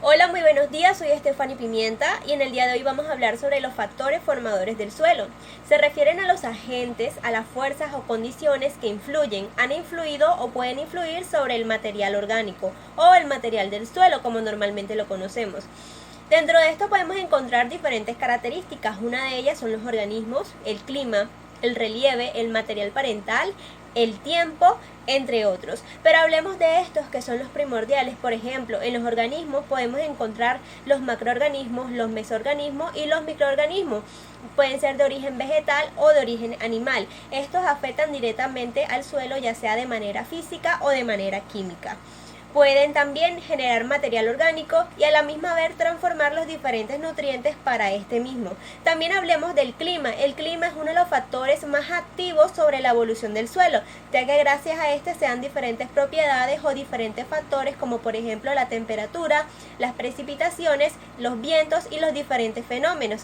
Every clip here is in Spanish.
Hola, muy buenos días, soy Estefany Pimienta y en el día de hoy vamos a hablar sobre los factores formadores del suelo. Se refieren a los agentes, a las fuerzas o condiciones que influyen, han influido o pueden influir sobre el material orgánico o el material del suelo, como normalmente lo conocemos. Dentro de esto podemos encontrar diferentes características. Una de ellas son los organismos, el clima, el relieve, el material parental, el tiempo, entre otros. Pero hablemos de estos que son los primordiales. Por ejemplo, en los organismos podemos encontrar los macroorganismos, los mesoorganismos y los microorganismos. Pueden ser de origen vegetal o de origen animal. Estos afectan directamente al suelo, ya sea de manera física o de manera química. Pueden también generar material orgánico y a la misma vez transformar los diferentes nutrientes para este mismo. También hablemos del clima. El clima es uno de los factores más activos sobre la evolución del suelo, ya que gracias a este se dan diferentes propiedades o diferentes factores, como por ejemplo la temperatura, las precipitaciones, los vientos y los diferentes fenómenos.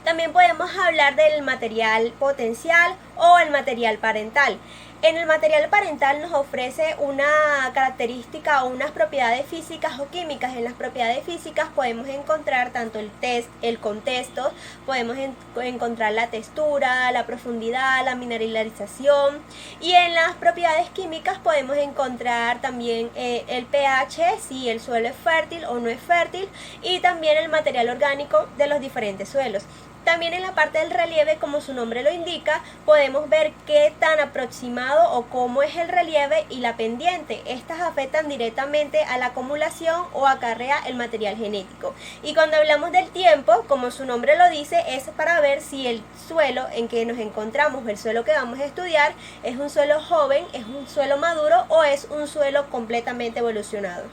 También podemos hablar del material potencial o el material parental. En el material parental nos ofrece una característica o unas propiedades físicas o químicas. En las propiedades físicas podemos encontrar tanto el contexto, podemos encontrar la textura, la profundidad, la mineralización, y en las propiedades químicas podemos encontrar también el pH, si el suelo es fértil o no es fértil, y también el material orgánico de los diferentes suelos. También en la parte del relieve, como su nombre lo indica, podemos ver qué tan aproximado o cómo es el relieve y la pendiente. Estas afectan directamente a la acumulación o acarrea el material genético. Y cuando hablamos del tiempo, como su nombre lo dice, es para ver si el suelo en que nos encontramos, el suelo que vamos a estudiar, es un suelo joven, es un suelo maduro o es un suelo completamente evolucionado.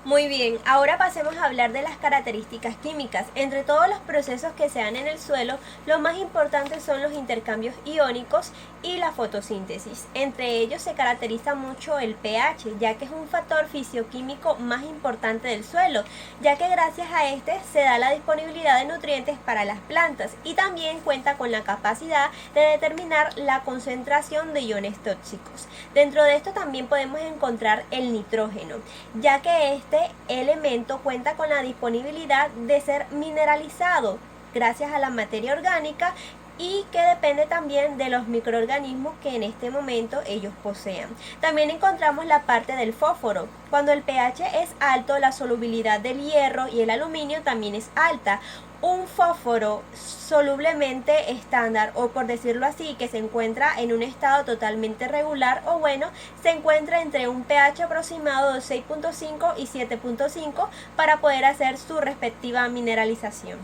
Muy bien, ahora pasemos a hablar de las características químicas. Entre todos los procesos que se dan en el suelo, lo más importante son los intercambios iónicos y la fotosíntesis. Entre ellos se caracteriza mucho el pH, ya que es un factor fisioquímico más importante del suelo, ya que gracias a este se da la disponibilidad de nutrientes para las plantas y también cuenta con la capacidad de determinar la concentración de iones tóxicos. Dentro de esto también podemos encontrar el nitrógeno, ya que este elemento cuenta con la disponibilidad de ser mineralizado gracias a la materia orgánica y que depende también de los microorganismos que en este momento ellos posean. También encontramos la parte del fósforo. Cuando el pH es alto, la solubilidad del hierro y el aluminio también es alta. Un fósforo solublemente estándar, o por decirlo así, que se encuentra en un estado totalmente regular o bueno, se encuentra entre un pH aproximado de 6.5 y 7.5 para poder hacer su respectiva mineralización.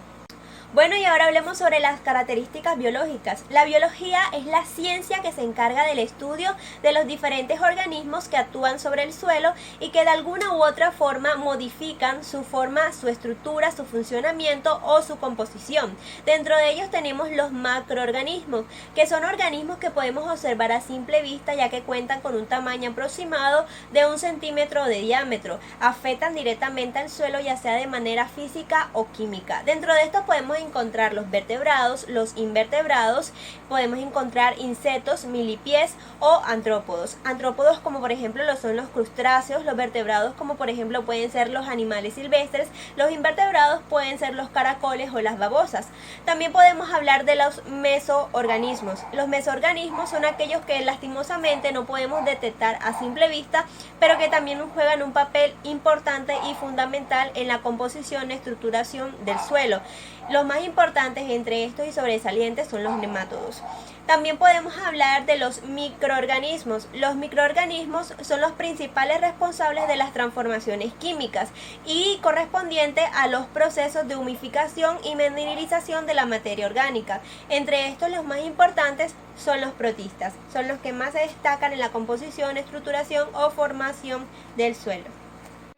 Bueno, y ahora hablemos sobre las características biológicas. La biología es la ciencia que se encarga del estudio de los diferentes organismos que actúan sobre el suelo y que de alguna u otra forma modifican su forma, su estructura, su funcionamiento o su composición. Dentro de ellos tenemos los macroorganismos, que son organismos que podemos observar a simple vista, ya que cuentan con un tamaño aproximado de 1 centímetro de diámetro. Afectan directamente al suelo, ya sea de manera física o química. Dentro de estos podemos encontrar los vertebrados, los invertebrados, podemos encontrar insectos, milipies o antrópodos. Antrópodos como por ejemplo lo son los crustáceos, los vertebrados como por ejemplo pueden ser los animales silvestres, los invertebrados pueden ser los caracoles o las babosas. También podemos hablar de los mesoorganismos. Los mesoorganismos son aquellos que lastimosamente no podemos detectar a simple vista, pero que también juegan un papel importante y fundamental en la composición y estructuración del suelo. Los más importantes entre estos y sobresalientes son los nemátodos. También podemos hablar de los microorganismos. Los microorganismos son los principales responsables de las transformaciones químicas y correspondiente a los procesos de humificación y mineralización de la materia orgánica. Entre estos, los más importantes son los protistas. Son los que más se destacan en la composición, estructuración o formación del suelo.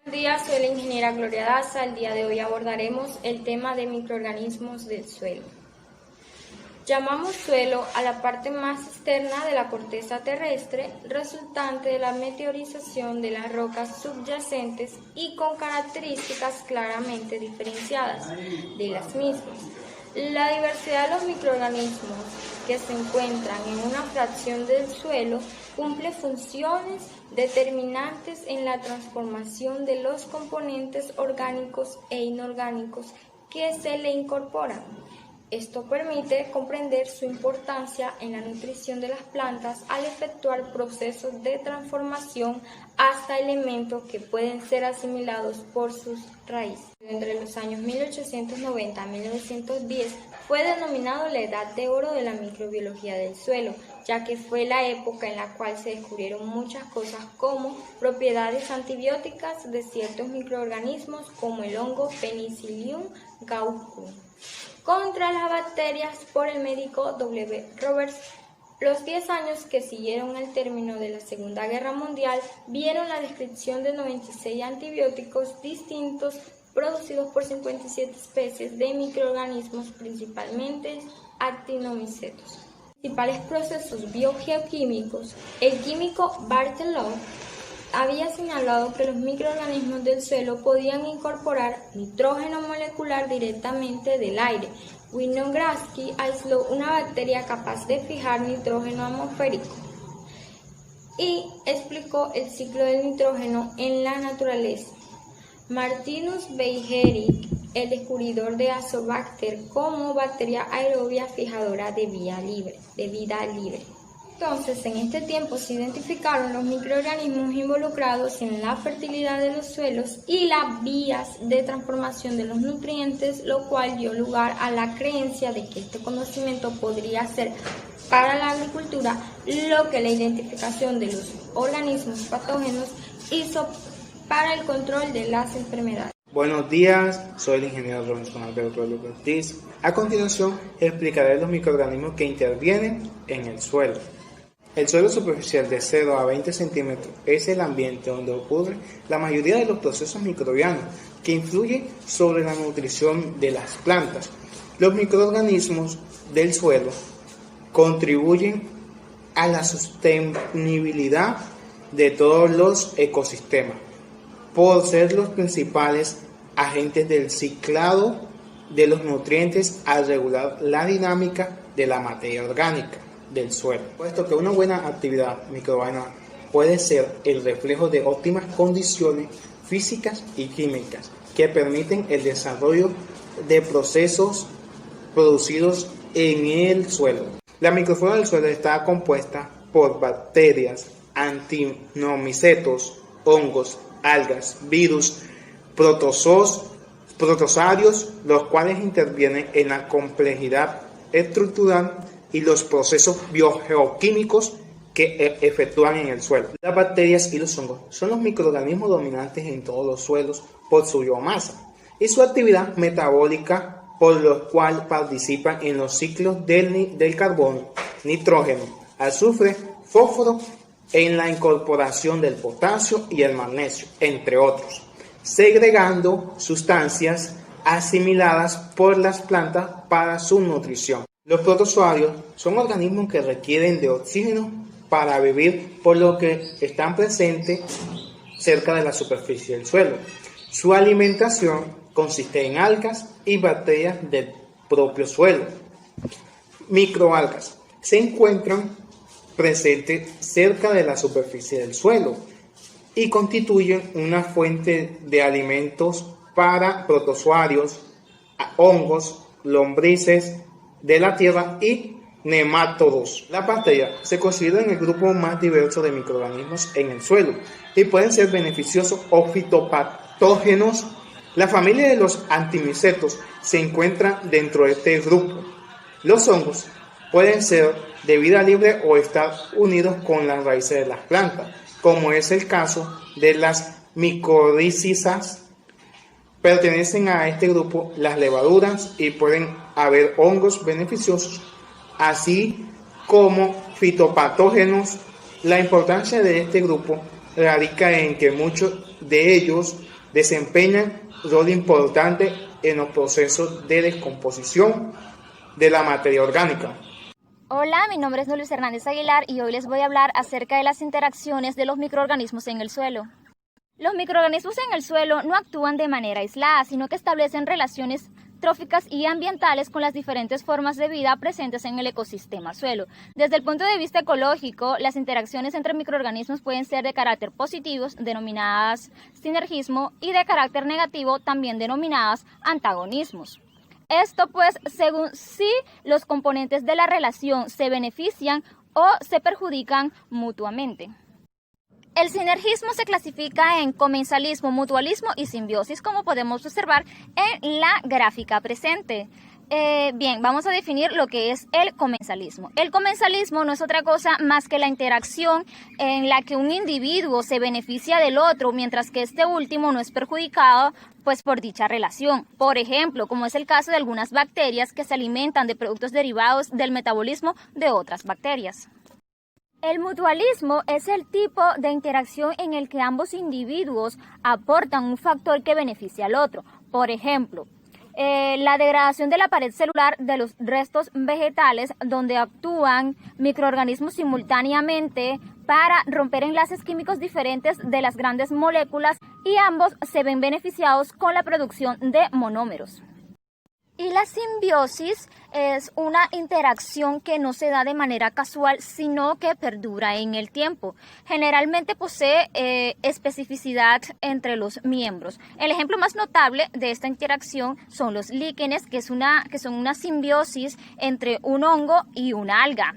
Buenos días, soy la ingeniera Gloria Daza. El día de hoy abordaremos el tema de microorganismos del suelo. Llamamos suelo a la parte más externa de la corteza terrestre, resultante de la meteorización de las rocas subyacentes y con características claramente diferenciadas de las mismas. La diversidad de los microorganismos que se encuentran en una fracción del suelo cumple funciones determinantes en la transformación de los componentes orgánicos e inorgánicos que se le incorporan. Esto permite comprender su importancia en la nutrición de las plantas al efectuar procesos de transformación hasta elementos que pueden ser asimilados por sus raíces. Entre los años 1890 a 1910 fue denominado la Edad de Oro de la microbiología del suelo, ya que fue la época en la cual se descubrieron muchas cosas como propiedades antibióticas de ciertos microorganismos como el hongo Penicillium gaucum contra las bacterias por el médico W. Roberts. Los 10 años que siguieron al término de la Segunda Guerra Mundial vieron la descripción de 96 antibióticos distintos producidos por 57 especies de microorganismos, principalmente actinomicetos. Principales procesos biogeoquímicos. El químico Bartelov había señalado que los microorganismos del suelo podían incorporar nitrógeno molecular directamente del aire. Winogradsky aisló una bacteria capaz de fijar nitrógeno atmosférico y explicó el ciclo del nitrógeno en la naturaleza. Martinus Beijerinck, el descubridor de Azobacter como bacteria aerobia fijadora de vida libre. Entonces, en este tiempo se identificaron los microorganismos involucrados en la fertilidad de los suelos y las vías de transformación de los nutrientes, lo cual dio lugar a la creencia de que este conocimiento podría ser para la agricultura lo que la identificación de los organismos patógenos hizo para el control de las enfermedades. Buenos días, soy el ingeniero Robinson Alberto Lugo Ortiz. A continuación, explicaré los microorganismos que intervienen en el suelo. El suelo superficial de 0 a 20 centímetros es el ambiente donde ocurre la mayoría de los procesos microbianos que influyen sobre la nutrición de las plantas. Los microorganismos del suelo contribuyen a la sostenibilidad de todos los ecosistemas por ser los principales agentes del ciclado de los nutrientes al regular la dinámica de la materia orgánica del suelo. Puesto que una buena actividad microbiana puede ser el reflejo de óptimas condiciones físicas y químicas que permiten el desarrollo de procesos producidos en el suelo. La microflora del suelo está compuesta por bacterias, actinomicetos, hongos, algas, virus, protozarios, los cuales intervienen en la complejidad estructural y los procesos biogeoquímicos que efectúan en el suelo. Las bacterias y los hongos son los microorganismos dominantes en todos los suelos por su biomasa y su actividad metabólica, por lo cual participan en los ciclos del carbono, nitrógeno, azufre, fósforo, en la incorporación del potasio y el magnesio, entre otros, segregando sustancias asimiladas por las plantas para su nutrición. Los protozoarios son organismos que requieren de oxígeno para vivir, por lo que están presentes cerca de la superficie del suelo. Su alimentación consiste en algas y bacterias del propio suelo. Microalgas se encuentran presentes cerca de la superficie del suelo y constituyen una fuente de alimentos para protozoarios, hongos, lombrices de la tierra y nemátodos. Las bacterias se consideran el grupo más diverso de microorganismos en el suelo y pueden ser beneficiosos o fitopatógenos. La familia de los actinomicetos se encuentra dentro de este grupo. Los hongos pueden ser de vida libre o estar unidos con las raíces de las plantas, como es el caso de las micorrizas. Pertenecen a este grupo las levaduras y pueden haber hongos beneficiosos, así como fitopatógenos. La importancia de este grupo radica en que muchos de ellos desempeñan un rol importante en los procesos de descomposición de la materia orgánica. Hola, mi nombre es Luis Hernández Aguilar y hoy les voy a hablar acerca de las interacciones de los microorganismos en el suelo. Los microorganismos en el suelo no actúan de manera aislada, sino que establecen relaciones tróficas y ambientales con las diferentes formas de vida presentes en el ecosistema suelo. Desde el punto de vista ecológico, las interacciones entre microorganismos pueden ser de carácter positivo, denominadas sinergismo, y de carácter negativo, también denominadas antagonismos. Esto pues según si los componentes de la relación se benefician o se perjudican mutuamente. El sinergismo se clasifica en comensalismo, mutualismo y simbiosis, como podemos observar en la gráfica presente. Bien, vamos a definir lo que es el comensalismo. El comensalismo no es otra cosa más que la interacción en la que un individuo se beneficia del otro, mientras que este último no es perjudicado pues por dicha relación. Por ejemplo, como es el caso de algunas bacterias que se alimentan de productos derivados del metabolismo de otras bacterias. El mutualismo es el tipo de interacción en el que ambos individuos aportan un factor que beneficia al otro. Por ejemplo, la degradación de la pared celular de los restos vegetales, donde actúan microorganismos simultáneamente para romper enlaces químicos diferentes de las grandes moléculas, y ambos se ven beneficiados con la producción de monómeros. Y la simbiosis es una interacción que no se da de manera casual, sino que perdura en el tiempo. Generalmente posee especificidad entre los miembros. El ejemplo más notable de esta interacción son los líquenes, que son una simbiosis entre un hongo y una alga,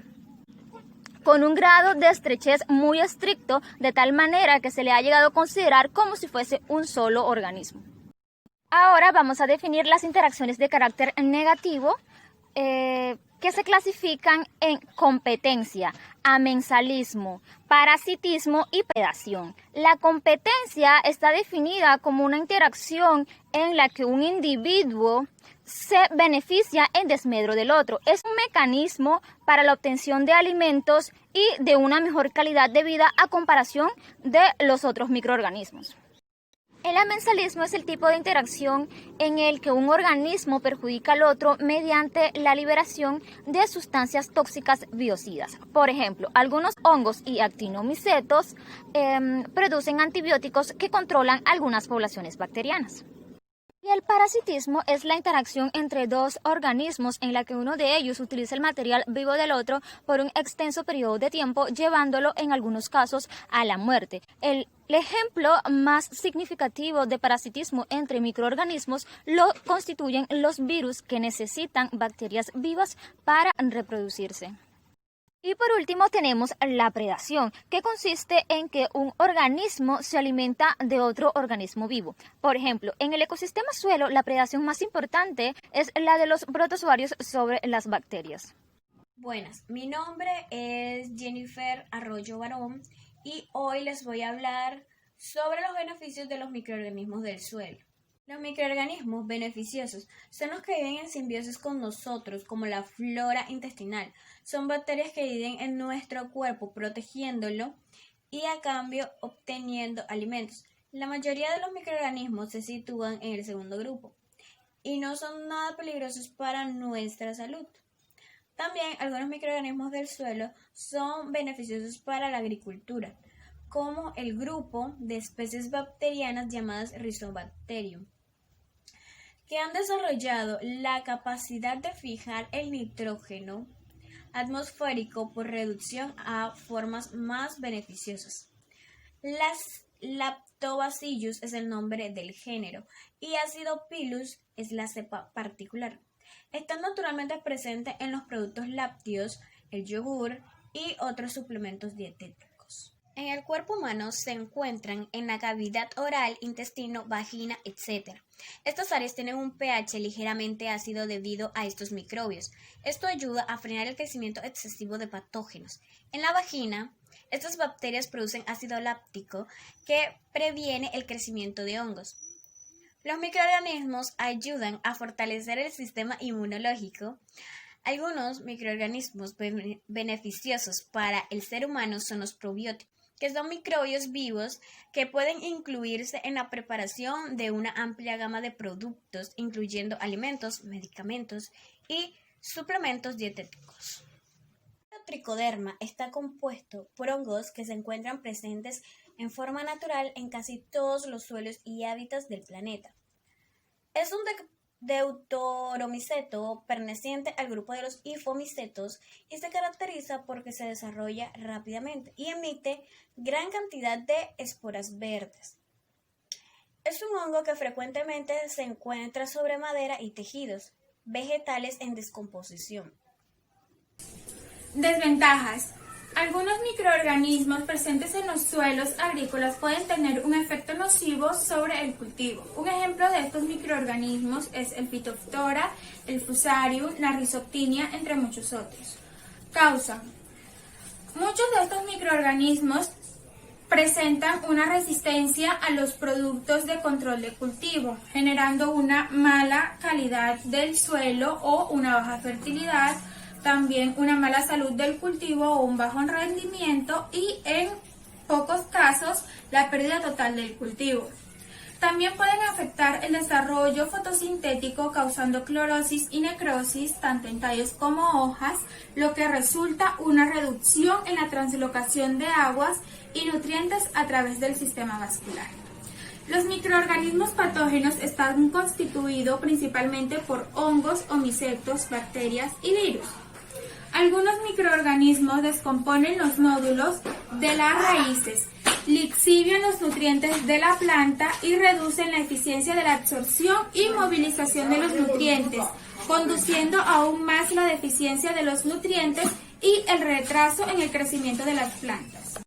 con un grado de estrechez muy estricto, de tal manera que se le ha llegado a considerar como si fuese un solo organismo. Ahora vamos a definir las interacciones de carácter negativo que se clasifican en competencia, amensalismo, parasitismo y predación. La competencia está definida como una interacción en la que un individuo se beneficia en desmedro del otro. Es un mecanismo para la obtención de alimentos y de una mejor calidad de vida a comparación de los otros microorganismos. El amensalismo es el tipo de interacción en el que un organismo perjudica al otro mediante la liberación de sustancias tóxicas biocidas. Por ejemplo, algunos hongos y actinomicetos producen antibióticos que controlan algunas poblaciones bacterianas. Y el parasitismo es la interacción entre dos organismos en la que uno de ellos utiliza el material vivo del otro por un extenso periodo de tiempo, llevándolo en algunos casos a la muerte. El ejemplo más significativo de parasitismo entre microorganismos lo constituyen los virus, que necesitan bacterias vivas para reproducirse. Y por último tenemos la predación, que consiste en que un organismo se alimenta de otro organismo vivo. Por ejemplo, en el ecosistema suelo, la predación más importante es la de los protozoarios sobre las bacterias. Buenas, mi nombre es Jennifer Arroyo Barón y hoy les voy a hablar sobre los beneficios de los microorganismos del suelo. Los microorganismos beneficiosos son los que viven en simbiosis con nosotros, como la flora intestinal. Son bacterias que viven en nuestro cuerpo protegiéndolo y a cambio obteniendo alimentos. La mayoría de los microorganismos se sitúan en el segundo grupo y no son nada peligrosos para nuestra salud. También algunos microorganismos del suelo son beneficiosos para la agricultura, como el grupo de especies bacterianas llamadas Rhizobacterium, que han desarrollado la capacidad de fijar el nitrógeno atmosférico por reducción a formas más beneficiosas. Las Lactobacillus es el nombre del género y Acidopilus es la cepa particular. Están naturalmente presentes en los productos lácteos, el yogur y otros suplementos dietéticos. En el cuerpo humano se encuentran en la cavidad oral, intestino, vagina, etc. Estas áreas tienen un pH ligeramente ácido debido a estos microbios. Esto ayuda a frenar el crecimiento excesivo de patógenos. En la vagina, estas bacterias producen ácido láctico que previene el crecimiento de hongos. Los microorganismos ayudan a fortalecer el sistema inmunológico. Algunos microorganismos beneficiosos para el ser humano son los probióticos, que son microbios vivos que pueden incluirse en la preparación de una amplia gama de productos, incluyendo alimentos, medicamentos y suplementos dietéticos. El tricoderma está compuesto por hongos que se encuentran presentes en forma natural en casi todos los suelos y hábitats del planeta. Es un Deuteromiceto, perteneciente al grupo de los hifomicetos, y se caracteriza porque se desarrolla rápidamente y emite gran cantidad de esporas verdes. Es un hongo que frecuentemente se encuentra sobre madera y tejidos vegetales en descomposición. Desventajas. Algunos microorganismos presentes en los suelos agrícolas pueden tener un efecto nocivo sobre el cultivo. Un ejemplo de estos microorganismos es el Phytophthora, el Fusarium, la Rhizoctinia, entre muchos otros. Causa. Muchos de estos microorganismos presentan una resistencia a los productos de control de cultivo, generando una mala calidad del suelo o una baja fertilidad, también una mala salud del cultivo o un bajo rendimiento y en pocos casos la pérdida total del cultivo. También pueden afectar el desarrollo fotosintético causando clorosis y necrosis tanto en tallos como hojas, lo que resulta una reducción en la translocación de aguas y nutrientes a través del sistema vascular. Los microorganismos patógenos están constituidos principalmente por hongos, omicetos, bacterias y virus. Algunos microorganismos descomponen los nódulos de las raíces, lixivian los nutrientes de la planta y reducen la eficiencia de la absorción y movilización de los nutrientes, conduciendo aún más la deficiencia de los nutrientes y el retraso en el crecimiento de las plantas.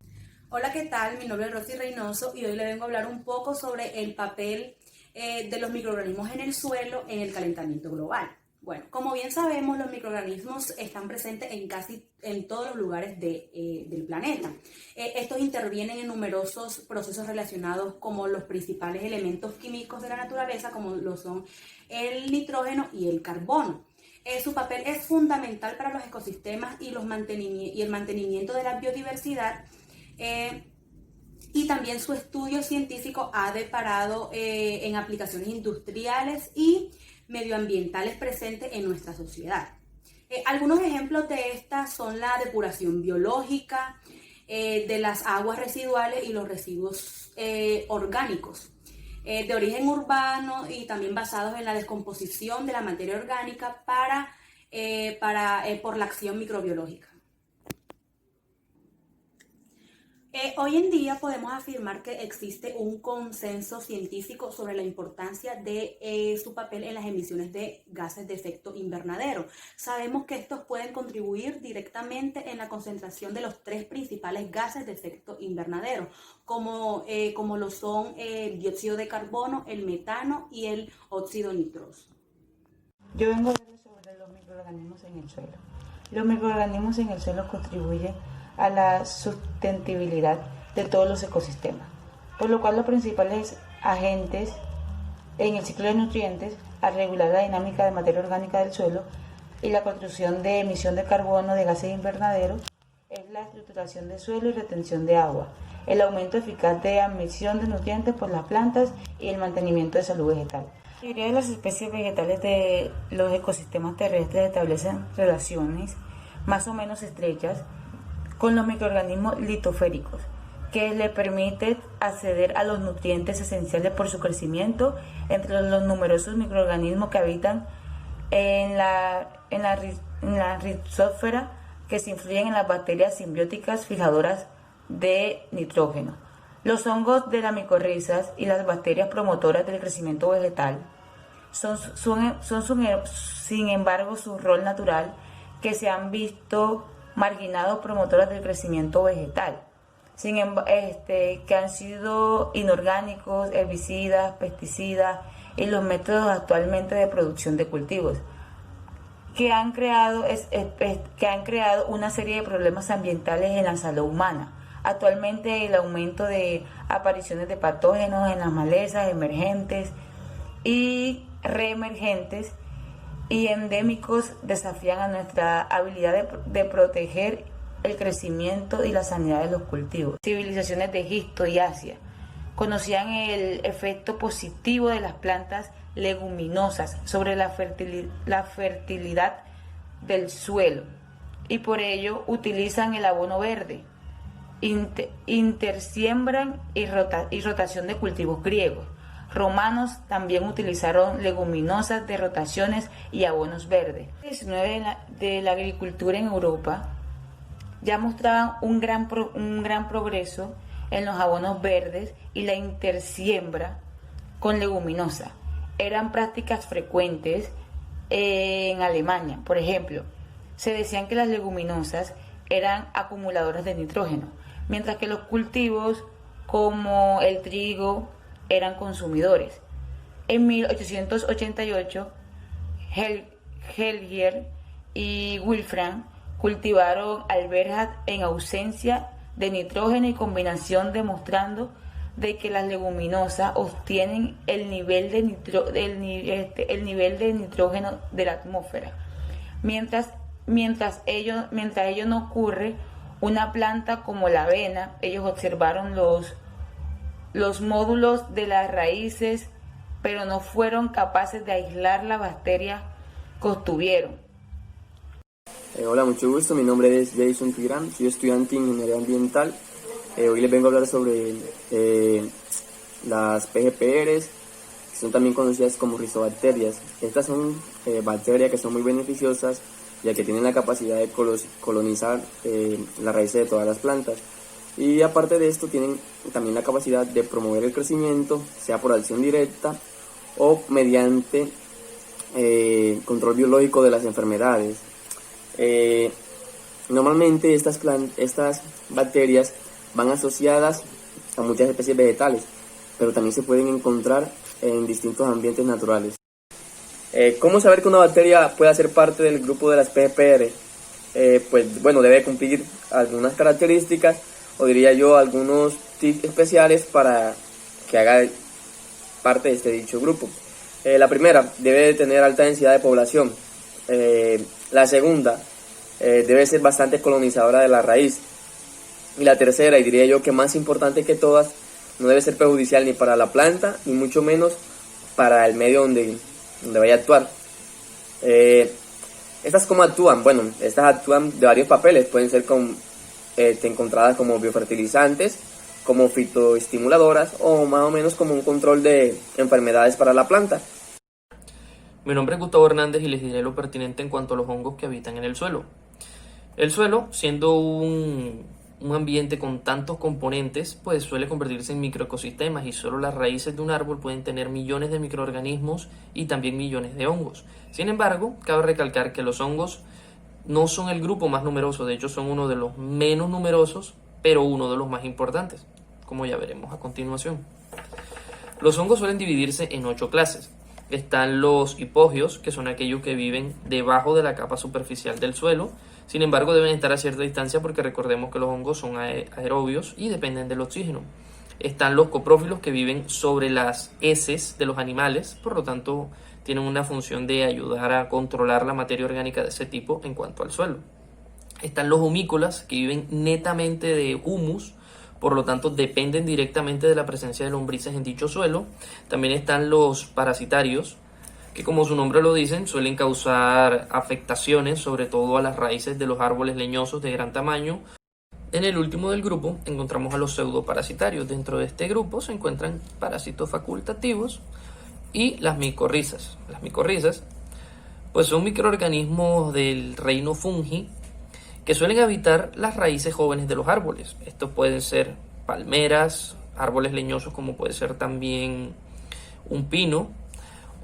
Hola, ¿qué tal? Mi nombre es Rosy Reynoso y hoy le vengo a hablar un poco sobre el papel de los microorganismos en el suelo en el calentamiento global. Bueno, como bien sabemos, los microorganismos están presentes en todos los lugares del planeta. Estos intervienen en numerosos procesos relacionados como los principales elementos químicos de la naturaleza, como lo son el nitrógeno y el carbono. Su papel es fundamental para los ecosistemas y el mantenimiento de la biodiversidad. Y también su estudio científico ha deparado en aplicaciones industriales y medioambientales presentes en nuestra sociedad. Algunos ejemplos de estas son la depuración biológica de las aguas residuales y los residuos orgánicos, de origen urbano y también basados en la descomposición de la materia orgánica por la acción microbiológica. Hoy en día podemos afirmar que existe un consenso científico sobre la importancia de su papel en las emisiones de gases de efecto invernadero. Sabemos que estos pueden contribuir directamente en la concentración de los 3 principales gases de efecto invernadero, como lo son el dióxido de carbono, el metano y el óxido nitroso. Yo vengo a hablar sobre los microorganismos en el suelo. Los microorganismos en el suelo contribuyen a la sustentabilidad de todos los ecosistemas, por lo cual los principales agentes en el ciclo de nutrientes al regular la dinámica de materia orgánica del suelo y la construcción de emisión de carbono de gases invernadero es la estructuración del suelo y retención de agua, el aumento eficaz de admisión de nutrientes por las plantas y el mantenimiento de salud vegetal. La mayoría de las especies vegetales de los ecosistemas terrestres establecen relaciones más o menos estrechas con los microorganismos litosféricos, que le permiten acceder a los nutrientes esenciales por su crecimiento. Entre los numerosos microorganismos que habitan en la rizósfera, que se influyen en las bacterias simbióticas fijadoras de nitrógeno. Los hongos de las micorrizas y las bacterias promotoras del crecimiento vegetal son sin embargo su rol natural, que se han visto marginados promotoras del crecimiento vegetal, que han sido inorgánicos, herbicidas, pesticidas y los métodos actualmente de producción de cultivos, que han creado una serie de problemas ambientales en la salud humana. Actualmente el aumento de apariciones de patógenos en las malezas emergentes y reemergentes y endémicos desafían a nuestra habilidad de proteger el crecimiento y la sanidad de los cultivos. Civilizaciones de Egipto y Asia conocían el efecto positivo de las plantas leguminosas sobre la fertilidad del suelo y por ello utilizan el abono verde, intersiembran y rotación de cultivos griegos. romanos también utilizaron leguminosas de rotaciones y abonos verdes. El 19 de la agricultura en Europa ya mostraban un gran progreso en los abonos verdes y la intersiembra con leguminosa. Eran prácticas frecuentes en Alemania. Por ejemplo, se decían que las leguminosas eran acumuladoras de nitrógeno, mientras que los cultivos como el trigo eran consumidores. En 1888, Helgier y Wolfram cultivaron alberjas en ausencia de nitrógeno y combinación, demostrando de que las leguminosas obtienen el nivel de nitrógeno de la atmósfera. Mientras ello no ocurre, una planta como la avena, ellos observaron los módulos de las raíces, pero no fueron capaces de aislar la bacteria que obtuvieron. Hola, mucho gusto. Mi nombre es Jason Tigran, soy estudiante de Ingeniería Ambiental. Hoy les vengo a hablar sobre las PGPRs, que son también conocidas como rizobacterias. Estas son bacterias que son muy beneficiosas, ya que tienen la capacidad de colonizar las raíces de todas las plantas. Y aparte de esto, tienen también la capacidad de promover el crecimiento, sea por acción directa o mediante control biológico de las enfermedades. Normalmente estas bacterias van asociadas a muchas especies vegetales, pero también se pueden encontrar en distintos ambientes naturales. ¿Cómo saber que una bacteria puede ser parte del grupo de las PGPR? Pues bueno, debe cumplir algunas características, o diría yo algunos tips especiales para que haga parte de este dicho grupo. La primera, debe tener alta densidad de población. La segunda, debe ser bastante colonizadora de la raíz. Y la tercera, y diría yo que más importante que todas, no debe ser perjudicial ni para la planta, ni mucho para el medio donde vaya a actuar. ¿Estas cómo actúan? Bueno, estas actúan de varios papeles. Pueden ser encontradas como biofertilizantes, como fitoestimuladoras o más o menos como un control de enfermedades para la planta. Mi nombre es Gustavo Hernández y les diré lo pertinente en cuanto a los hongos que habitan en el suelo. El suelo, siendo un ambiente con tantos componentes, pues suele convertirse en microecosistemas, y solo las raíces de un árbol pueden tener millones de microorganismos y también millones de hongos. Sin embargo, cabe recalcar que los hongos no son el grupo más numeroso, de hecho son uno de los menos numerosos, pero uno de los más importantes, como ya veremos a continuación. Los hongos suelen dividirse en 8 clases. Están los hipógeos, que son aquellos que viven debajo de la capa superficial del suelo. Sin embargo, deben estar a cierta distancia porque recordemos que los hongos son aerobios y dependen del oxígeno. Están los coprófilos, que viven sobre las heces de los animales, por lo tanto tienen una función de ayudar a controlar la materia orgánica de ese tipo en cuanto al suelo. Están los humícolas, que viven netamente de humus, por lo tanto dependen directamente de la presencia de lombrices en dicho suelo. También están los parasitarios, que como su nombre lo dicen, suelen causar afectaciones, sobre todo a las raíces de los árboles leñosos de gran tamaño. En el último del grupo encontramos a los pseudoparasitarios. Dentro de este grupo se encuentran parásitos facultativos y las micorrizas. Las micorrizas pues son microorganismos del reino fungi que suelen habitar las raíces jóvenes de los árboles. Estos pueden ser palmeras, árboles leñosos como puede ser también un pino,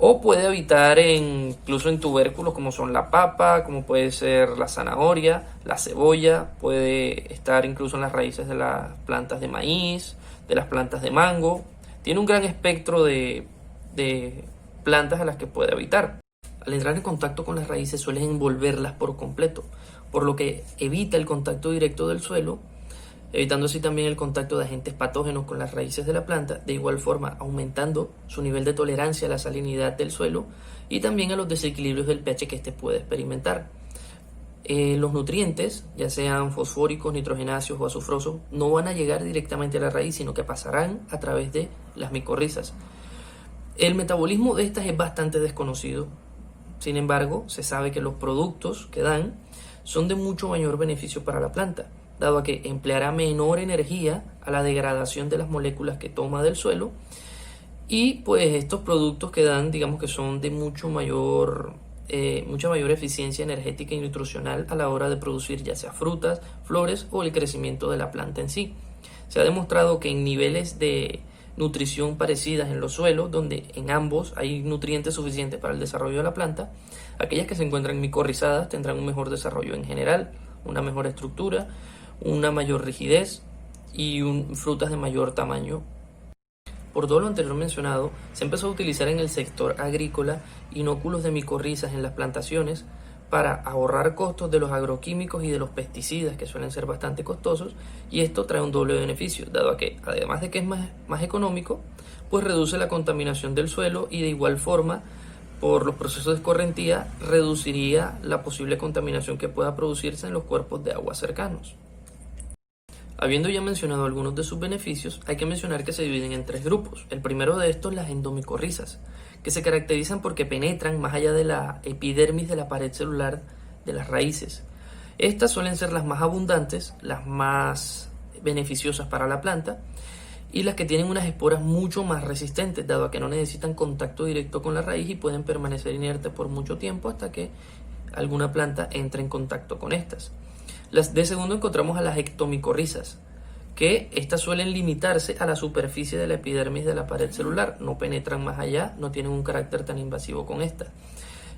o puede habitar incluso en tubérculos como son la papa, como puede ser la zanahoria, la cebolla, puede estar incluso en las raíces de las plantas de maíz, de las plantas de mango. Tiene un gran espectro de plantas a las que puede habitar. Al entrar en contacto con las raíces suelen envolverlas por completo, por lo que evita el contacto directo del suelo, evitando así también el contacto de agentes patógenos con las raíces de la planta, de igual forma aumentando su nivel de tolerancia a la salinidad del suelo y también a los desequilibrios del pH que éste puede experimentar. Los nutrientes, ya sean fosfóricos, nitrogenáceos o azufrosos, no van a llegar directamente a la raíz, sino que pasarán a través de las micorrizas. El metabolismo de estas es bastante desconocido. Sin embargo, se sabe que los productos que dan son de mucho mayor beneficio para la planta, dado a que empleará menor energía a la degradación de las moléculas que toma del suelo Y pues estos productos que dan, digamos que son de mucha mayor eficiencia energética y nutricional a la hora de producir ya sea frutas, flores o el crecimiento de la planta en sí. Se ha demostrado que en niveles de nutrición parecidas en los suelos, donde en ambos hay nutrientes suficientes para el desarrollo de la planta, aquellas que se encuentran micorrizadas tendrán un mejor desarrollo en general, una mejor estructura, una mayor rigidez y frutas de mayor tamaño. Por todo lo anterior mencionado, se empezó a utilizar en el sector agrícola inóculos de micorrizas en las plantaciones para ahorrar costos de los agroquímicos y de los pesticidas, que suelen ser bastante costosos, y esto trae un doble beneficio, dado a que, además de que es más económico, pues reduce la contaminación del suelo y de igual forma, por los procesos de escorrentía, reduciría la posible contaminación que pueda producirse en los cuerpos de agua cercanos. Habiendo ya mencionado algunos de sus beneficios, hay que mencionar que se dividen en 3 grupos. El primero de estos, las endomicorrizas, que se caracterizan porque penetran más allá de la epidermis de la pared celular de las raíces. Estas suelen ser las más abundantes, las más beneficiosas para la planta y las que tienen unas esporas mucho más resistentes, dado a que no necesitan contacto directo con la raíz y pueden permanecer inertes por mucho tiempo hasta que alguna planta entre en contacto con estas. De segundo encontramos a las ectomicorrizas, que estas suelen limitarse a la superficie de la epidermis de la pared celular, no penetran más allá, no tienen un carácter tan invasivo con estas.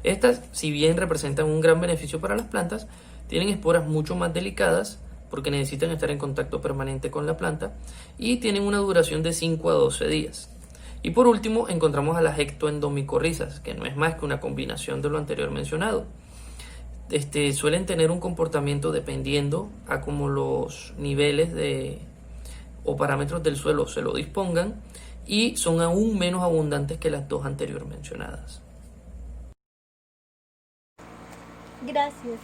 Estas, si bien representan un gran beneficio para las plantas, tienen esporas mucho más delicadas porque necesitan estar en contacto permanente con la planta y tienen una duración de 5 a 12 días. Y por último encontramos a las ectoendomicorrizas, que no es más que una combinación de lo anterior mencionado. Suelen tener un comportamiento dependiendo a cómo los niveles o parámetros del suelo se lo dispongan y son aún menos abundantes que las dos anterior mencionadas. Gracias.